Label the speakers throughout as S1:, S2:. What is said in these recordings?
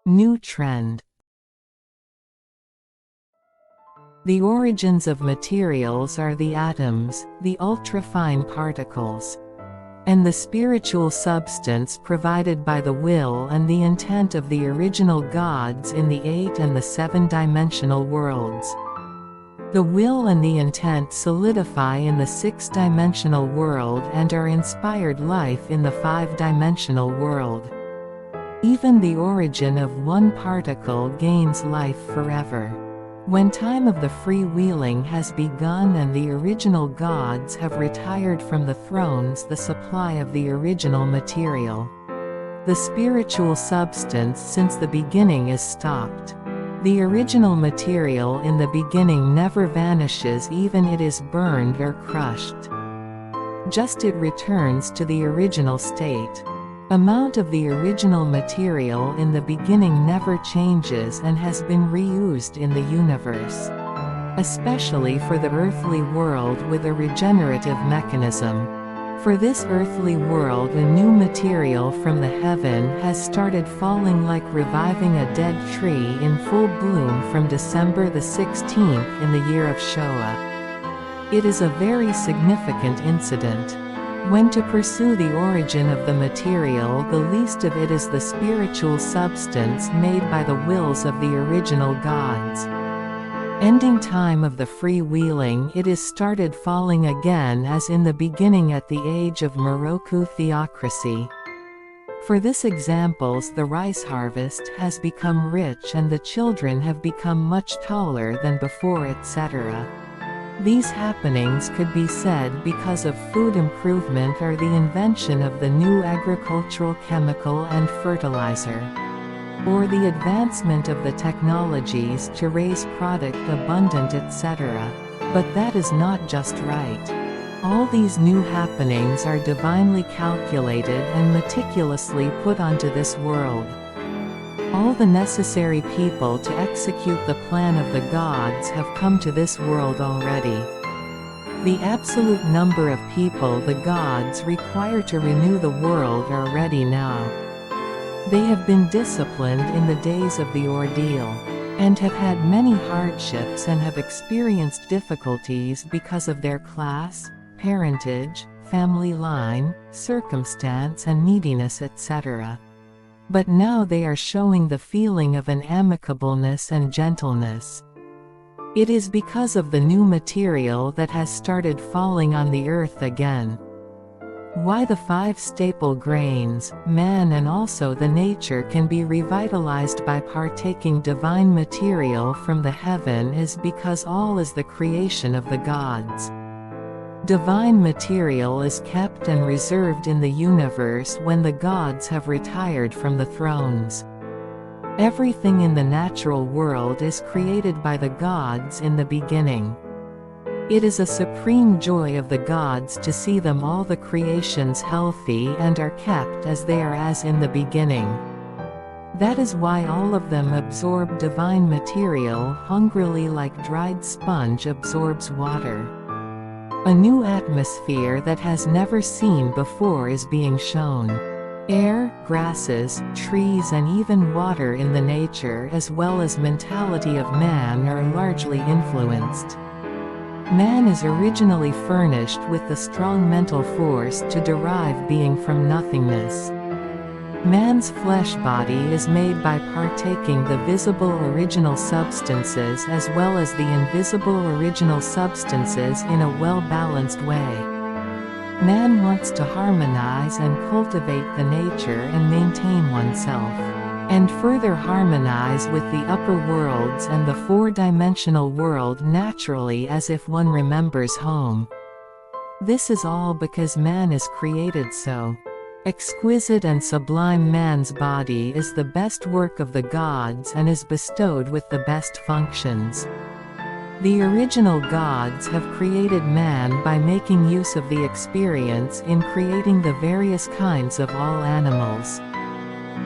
S1: New trend. The origins of materials are the atoms, the ultra-fine particles, and the spiritual substance provided by the will and the intent of the original gods in the 8 and the 7-dimensional worlds. The will and the intent solidify in the 6-dimensional world and are inspired life in the 5-dimensional world. Even the origin of one particle gains life forever. When time of the freewheeling has begun and the original gods have retired from the thrones, the supply of the original material, the spiritual substance since the beginning, is stopped. The original material in the beginning never vanishes, even it is burned or crushed. Just it returns to the original state. Amount of the original material in the beginning never changes and has been reused in the universe, especially for the earthly world with a regenerative mechanism. For this earthly world, a new material from the heaven has started falling, like reviving a dead tree in full bloom from December the 16th in the year of Shoah. It is a very significant incident. When to pursue the origin of the material, the least of it is the spiritual substance made by the wills of the original gods. Ending time of the freewheeling, it is started falling again as in the beginning at the age of Moroku theocracy. For this examples, the rice harvest has become rich and the children have become much taller than before, etc. These happenings could be said because of food improvement or the invention of the new agricultural chemical and fertilizer, or the advancement of the technologies to raise product abundant, etc. But that is not just right. All these new happenings are divinely calculated and meticulously put onto this world. All the necessary people to execute the plan of the gods have come to this world already. The absolute number of people the gods require to renew the world are ready now. They have been disciplined in the days of the ordeal, and have had many hardships and have experienced difficulties because of their class, parentage, family line, circumstance and neediness, etc. But now they are showing the feeling of an amicableness and gentleness. It is because of the new material that has started falling on the earth again. Why the 5 staple grains, man and also the nature, can be revitalized by partaking divine material from the heaven is because all is the creation of the gods. Divine material is kept and reserved in the universe when the gods have retired from the thrones. Everything in the natural world is created by the gods in the beginning. It is a supreme joy of the gods to see them all the creations healthy and are kept as they are as in the beginning. That is why all of them absorb divine material hungrily, like dried sponge absorbs water. A new atmosphere that has never seen before is being shown. Air, grasses, trees and even water in the nature as well as mentality of man are largely influenced. Man is originally furnished with the strong mental force to derive being from nothingness. Man's flesh body is made by partaking the visible original substances as well as the invisible original substances in a well-balanced way. Man wants to harmonize and cultivate the nature and maintain oneself, and further harmonize with the upper worlds and the 4-dimensional world naturally, as if one remembers home. This is all because man is created so exquisite and sublime. Man's body is the best work of the gods and is bestowed with the best functions. The original gods have created man by making use of the experience in creating the various kinds of all animals.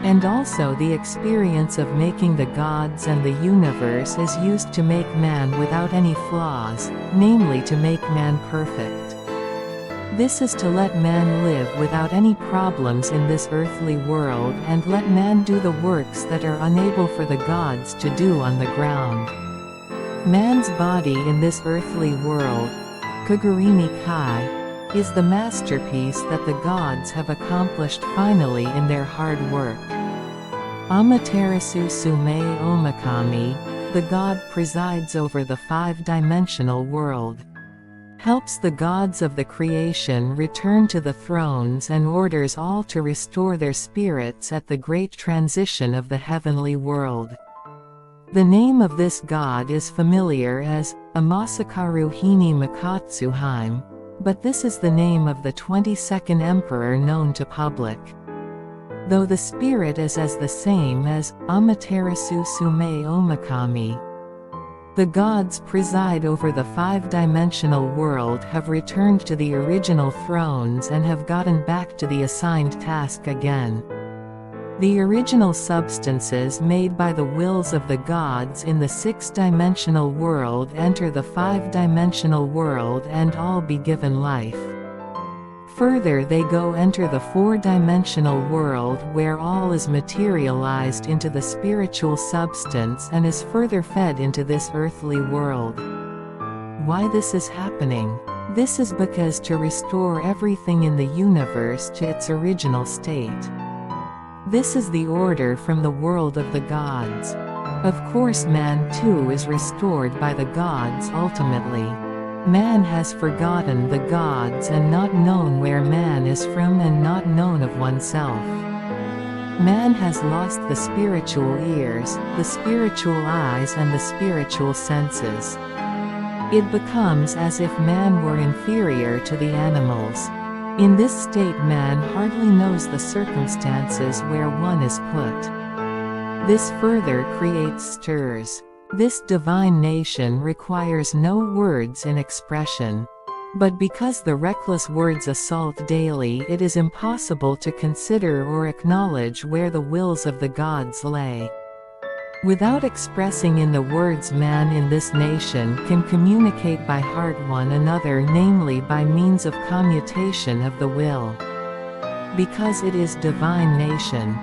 S1: And also the experience of making the gods and the universe is used to make man without any flaws, namely to make man perfect. This is to let man live without any problems in this earthly world and let man do the works that are unable for the gods to do on the ground. Man's body in this earthly world, Kugurimi Kai, is the masterpiece that the gods have accomplished finally in their hard work. Amaterasu Sume Omakami, the god presides over the five-dimensional world, helps the gods of the creation return to the thrones and orders all to restore their spirits at the great transition of the heavenly world. The name of this god is familiar as Amasakaru Hini Makatsuheim, but this is the name of the 22nd emperor known to public. Though the spirit is as the same as Amaterasu Sume Omakami, the gods preside over the five-dimensional world have returned to the original thrones and have gotten back to the assigned task again. The original substances made by the wills of the gods in the six-dimensional world enter the five-dimensional world and all be given life. Further they go enter the four-dimensional world where all is materialized into the spiritual substance and is further fed into this earthly world. Why this is happening? This is because to restore everything in the universe to its original state. This is the order from the world of the gods. Of course man too is restored by the gods ultimately. Man has forgotten the gods and not known where man is from and not known of oneself. Man has lost the spiritual ears, the spiritual eyes and the spiritual senses. It becomes as if man were inferior to the animals. In this state man hardly knows the circumstances where one is put. This further creates stirs. This divine nation requires no words in expression. But because the reckless words assault daily, it is impossible to consider or acknowledge where the wills of the gods lay. Without expressing in the words, man in this nation can communicate by heart one another, namely by means of commutation of the will. Because it is divine nation,